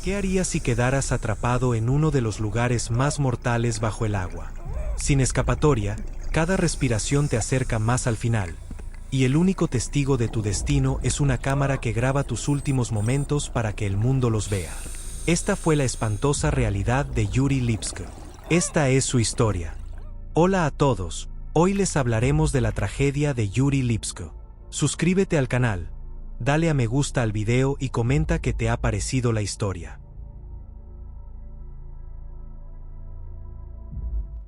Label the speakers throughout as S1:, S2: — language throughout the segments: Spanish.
S1: ¿Qué harías si quedaras atrapado en uno de los lugares más mortales bajo el agua? Sin escapatoria, cada respiración te acerca más al final, y el único testigo de tu destino es una cámara que graba tus últimos momentos para que el mundo los vea. Esta fue la espantosa realidad de Yuri Lipsko. Esta es su historia. Hola a todos, hoy les hablaremos de la tragedia de Yuri Lipsko. Suscríbete al canal, dale a me gusta al video y comenta qué te ha parecido la historia.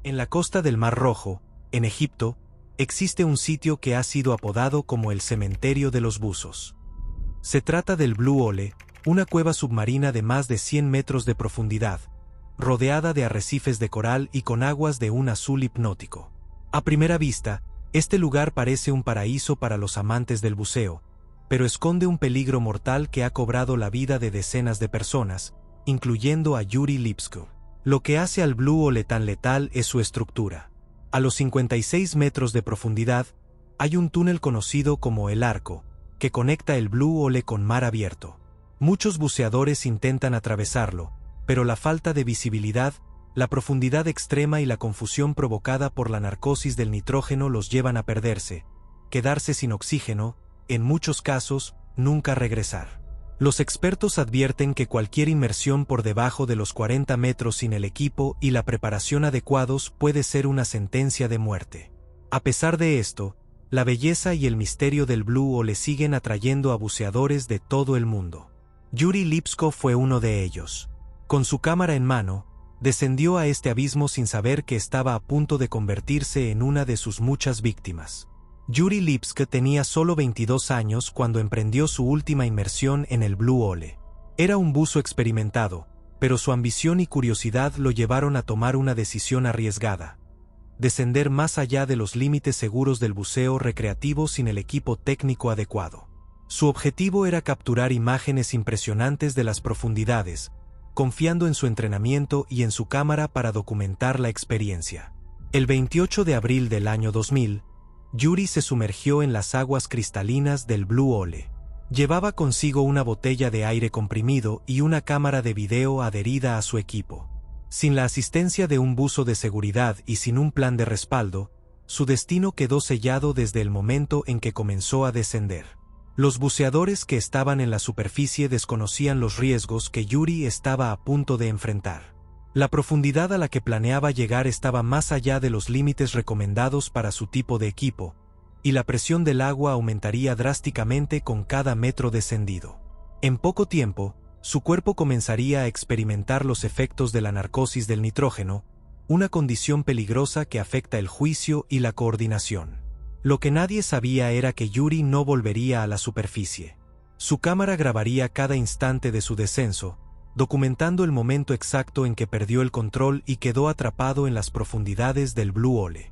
S1: En la costa del Mar Rojo, en Egipto, existe un sitio que ha sido apodado como el cementerio de los buzos. Se trata del Blue Hole, una cueva submarina de más de 100 metros de profundidad, rodeada de arrecifes de coral y con aguas de un azul hipnótico. A primera vista, este lugar parece un paraíso para los amantes del buceo, pero esconde un peligro mortal que ha cobrado la vida de decenas de personas, incluyendo a Yuri Lipsko. Lo que hace al Blue Hole tan letal es su estructura. A los 56 metros de profundidad, hay un túnel conocido como el Arco, que conecta el Blue Hole con mar abierto. Muchos buceadores intentan atravesarlo, pero la falta de visibilidad, la profundidad extrema y la confusión provocada por la narcosis del nitrógeno los llevan a perderse, quedarse sin oxígeno, en muchos casos, nunca regresar. Los expertos advierten que cualquier inmersión por debajo de los 40 metros sin el equipo y la preparación adecuados puede ser una sentencia de muerte. A pesar de esto, la belleza y el misterio del Blue Hole siguen atrayendo a buceadores de todo el mundo. Yuri Lipsko fue uno de ellos. Con su cámara en mano, descendió a este abismo sin saber que estaba a punto de convertirse en una de sus muchas víctimas. Yuri Lipsko tenía solo 22 años cuando emprendió su última inmersión en el Blue Hole. Era un buzo experimentado, pero su ambición y curiosidad lo llevaron a tomar una decisión arriesgada: descender más allá de los límites seguros del buceo recreativo sin el equipo técnico adecuado. Su objetivo era capturar imágenes impresionantes de las profundidades, confiando en su entrenamiento y en su cámara para documentar la experiencia. El 28 de abril del año 2000, Yuri se sumergió en las aguas cristalinas del Blue Hole. Llevaba consigo una botella de aire comprimido y una cámara de video adherida a su equipo. Sin la asistencia de un buzo de seguridad y sin un plan de respaldo, su destino quedó sellado desde el momento en que comenzó a descender. Los buceadores que estaban en la superficie desconocían los riesgos que Yuri estaba a punto de enfrentar. La profundidad a la que planeaba llegar estaba más allá de los límites recomendados para su tipo de equipo, y la presión del agua aumentaría drásticamente con cada metro descendido. En poco tiempo, su cuerpo comenzaría a experimentar los efectos de la narcosis del nitrógeno, una condición peligrosa que afecta el juicio y la coordinación. Lo que nadie sabía era que Yuri no volvería a la superficie. Su cámara grabaría cada instante de su descenso, documentando el momento exacto en que perdió el control y quedó atrapado en las profundidades del Blue Hole.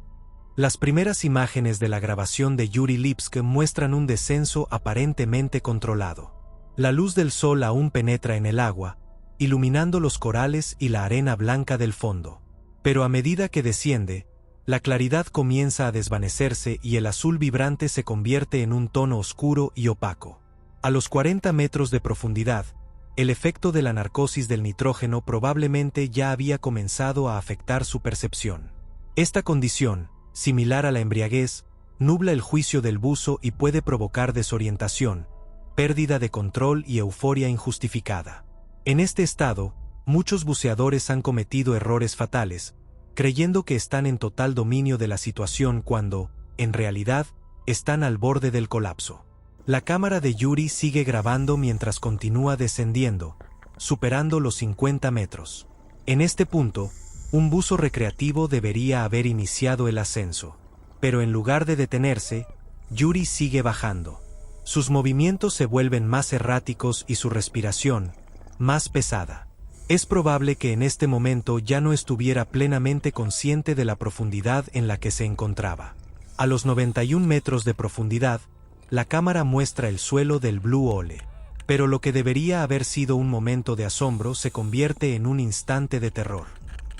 S1: Las primeras imágenes de la grabación de Yuri Lipsko muestran un descenso aparentemente controlado. La luz del sol aún penetra en el agua, iluminando los corales y la arena blanca del fondo. Pero a medida que desciende, la claridad comienza a desvanecerse y el azul vibrante se convierte en un tono oscuro y opaco. A los 40 metros de profundidad, el efecto de la narcosis del nitrógeno probablemente ya había comenzado a afectar su percepción. Esta condición, similar a la embriaguez, nubla el juicio del buzo y puede provocar desorientación, pérdida de control y euforia injustificada. En este estado, muchos buceadores han cometido errores fatales, creyendo que están en total dominio de la situación cuando, en realidad, están al borde del colapso. La cámara de Yuri sigue grabando mientras continúa descendiendo, superando los 50 metros. En este punto, un buzo recreativo debería haber iniciado el ascenso. Pero en lugar de detenerse, Yuri sigue bajando. Sus movimientos se vuelven más erráticos y su respiración, más pesada. Es probable que en este momento ya no estuviera plenamente consciente de la profundidad en la que se encontraba. A los 91 metros de profundidad, la cámara muestra el suelo del Blue Hole. Pero lo que debería haber sido un momento de asombro se convierte en un instante de terror.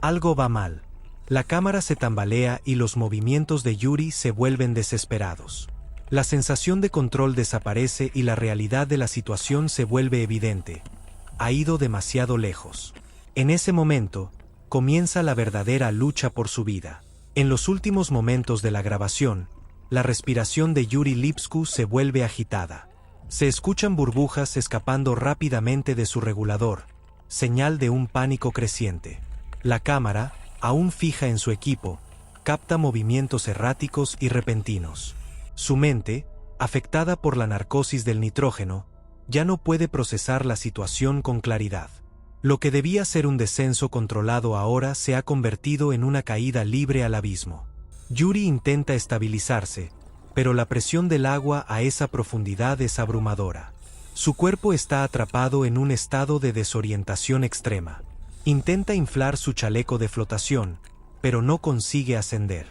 S1: Algo va mal. La cámara se tambalea y los movimientos de Yuri se vuelven desesperados. La sensación de control desaparece y la realidad de la situación se vuelve evidente. ha ido demasiado lejos. En ese momento, comienza la verdadera lucha por su vida. En los últimos momentos de la grabación, la respiración de Yuri Lipsku se vuelve agitada. Se escuchan burbujas escapando rápidamente de su regulador, señal de un pánico creciente. La cámara, aún fija en su equipo, capta movimientos erráticos y repentinos. Su mente, afectada por la narcosis del nitrógeno, ya no puede procesar la situación con claridad. Lo que debía ser un descenso controlado ahora se ha convertido en una caída libre al abismo. Yuri intenta estabilizarse, pero la presión del agua a esa profundidad es abrumadora. Su cuerpo está atrapado en un estado de desorientación extrema. Intenta inflar su chaleco de flotación, pero no consigue ascender.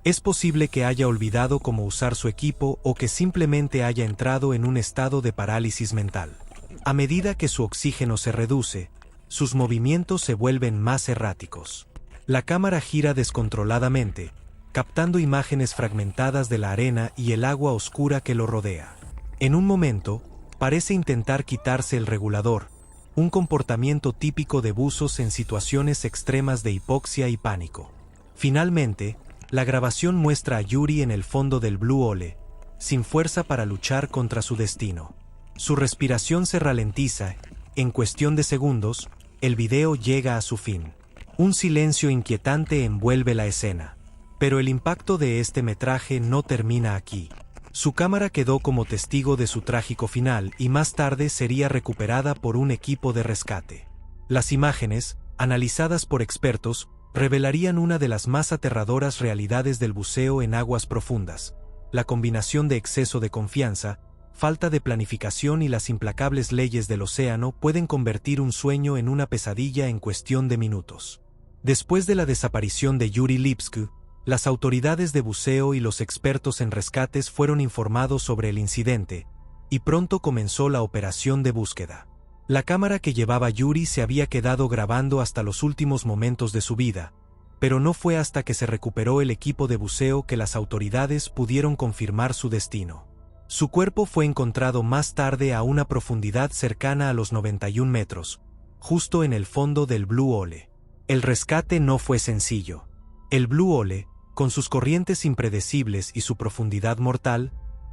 S1: Es posible que haya olvidado cómo usar su equipo o que simplemente haya entrado en un estado de parálisis mental. A medida que su oxígeno se reduce, sus movimientos se vuelven más erráticos. La cámara gira descontroladamente, captando imágenes fragmentadas de la arena y el agua oscura que lo rodea. En un momento, parece intentar quitarse el regulador, un comportamiento típico de buzos en situaciones extremas de hipoxia y pánico. Finalmente, la grabación muestra a Yuri en el fondo del Blue Hole, sin fuerza para luchar contra su destino. Su respiración se ralentiza. En cuestión de segundos, el video llega a su fin. Un silencio inquietante envuelve la escena. Pero el impacto de este metraje no termina aquí. Su cámara quedó como testigo de su trágico final y más tarde sería recuperada por un equipo de rescate. Las imágenes, analizadas por expertos, revelarían una de las más aterradoras realidades del buceo en aguas profundas: la combinación de exceso de confianza, falta de planificación y las implacables leyes del océano pueden convertir un sueño en una pesadilla en cuestión de minutos. Después de la desaparición de Yuri Lipsku, las autoridades de buceo y los expertos en rescates fueron informados sobre el incidente, y pronto comenzó la operación de búsqueda. La cámara que llevaba Yuri se había quedado grabando hasta los últimos momentos de su vida, pero no fue hasta que se recuperó el equipo de buceo que las autoridades pudieron confirmar su destino. Su cuerpo fue encontrado más tarde a una profundidad cercana a los 91 metros, justo en el fondo del Blue Hole. El rescate no fue sencillo. El Blue Hole, con sus corrientes impredecibles y su profundidad mortal,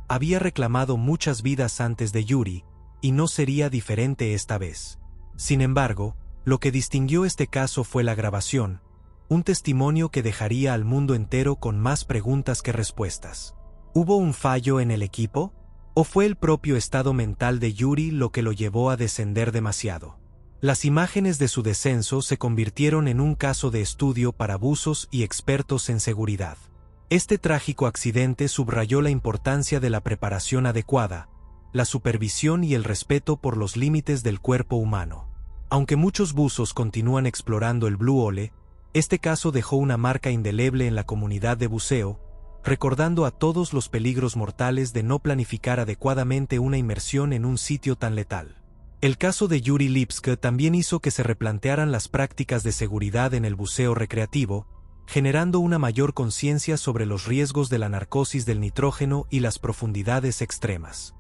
S1: había reclamado muchas vidas antes de Yuri, y no sería diferente esta vez. Sin embargo, lo que distinguió este caso fue la grabación, un testimonio que dejaría al mundo entero con más preguntas que respuestas. ¿Hubo un fallo en el equipo? ¿O fue el propio estado mental de Yuri lo que lo llevó a descender demasiado? Las imágenes de su descenso se convirtieron en un caso de estudio para buzos y expertos en seguridad. Este trágico accidente subrayó la importancia de la preparación adecuada, la supervisión y el respeto por los límites del cuerpo humano. Aunque muchos buzos continúan explorando el Blue Hole, este caso dejó una marca indeleble en la comunidad de buceo, recordando a todos los peligros mortales de no planificar adecuadamente una inmersión en un sitio tan letal. El caso de Yuri Lipsku también hizo que se replantearan las prácticas de seguridad en el buceo recreativo, generando una mayor conciencia sobre los riesgos de la narcosis del nitrógeno y las profundidades extremas.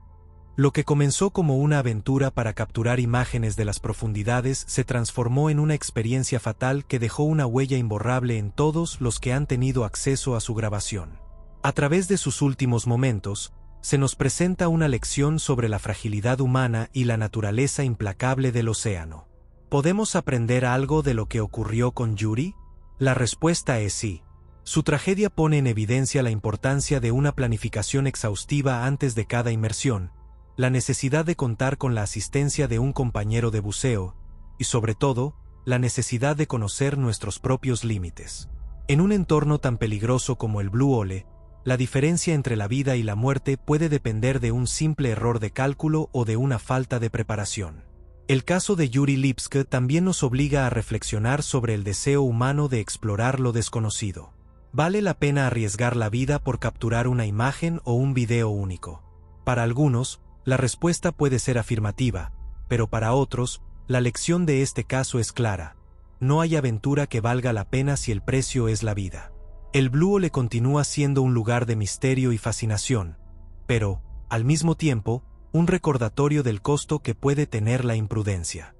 S1: Lo que comenzó como una aventura para capturar imágenes de las profundidades se transformó en una experiencia fatal que dejó una huella imborrable en todos los que han tenido acceso a su grabación. A través de sus últimos momentos, se nos presenta una lección sobre la fragilidad humana y la naturaleza implacable del océano. ¿Podemos aprender algo de lo que ocurrió con Yuri? La respuesta es sí. Su tragedia pone en evidencia la importancia de una planificación exhaustiva antes de cada inmersión, la necesidad de contar con la asistencia de un compañero de buceo, y sobre todo, la necesidad de conocer nuestros propios límites. En un entorno tan peligroso como el Blue Hole, la diferencia entre la vida y la muerte puede depender de un simple error de cálculo o de una falta de preparación. El caso de Yuri Lipsku también nos obliga a reflexionar sobre el deseo humano de explorar lo desconocido. ¿Vale la pena arriesgar la vida por capturar una imagen o un video único? Para algunos, la respuesta puede ser afirmativa, pero para otros, la lección de este caso es clara: no hay aventura que valga la pena si el precio es la vida. El Blue Hole continúa siendo un lugar de misterio y fascinación, pero, al mismo tiempo, un recordatorio del costo que puede tener la imprudencia.